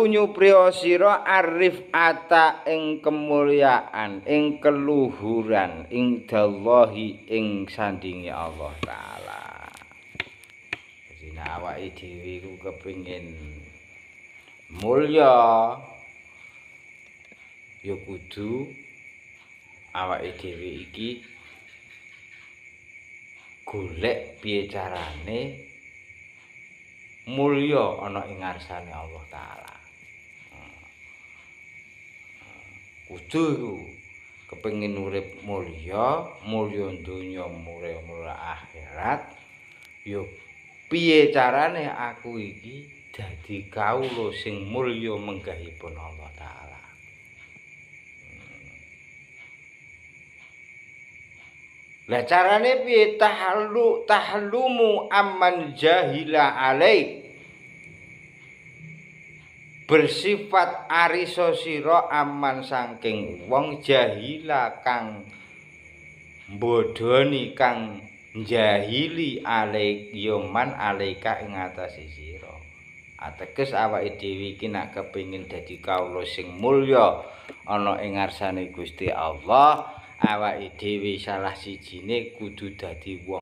nyupriya sira arif ata ing kemuliaan ing keluhuran ing dallahi ing sandinge Allah taala. Dene awake dhewe iku kepengin mulya ya kudu awake dhewe iki golek piye carane mulya ana ing ngarsane Allah taala. Kudu iku kepengin urip mulya, mulya donya, mulya akhirat. Ya piye carane aku iki dadi kawula sing mulya menggahipun Allah taala. Lah carane piye tahlumu amman jahila alaik. Bersifat arisa sira aman saking wong jahila kang bodhoni kang jahili alaik yoman alaika ing atase sira. Ateges awake dhewe iki nek kepengin dadi kawula sing mulya ana ing ngarsane Gusti Allah, awake dhewe salah sijine kudu dadi wong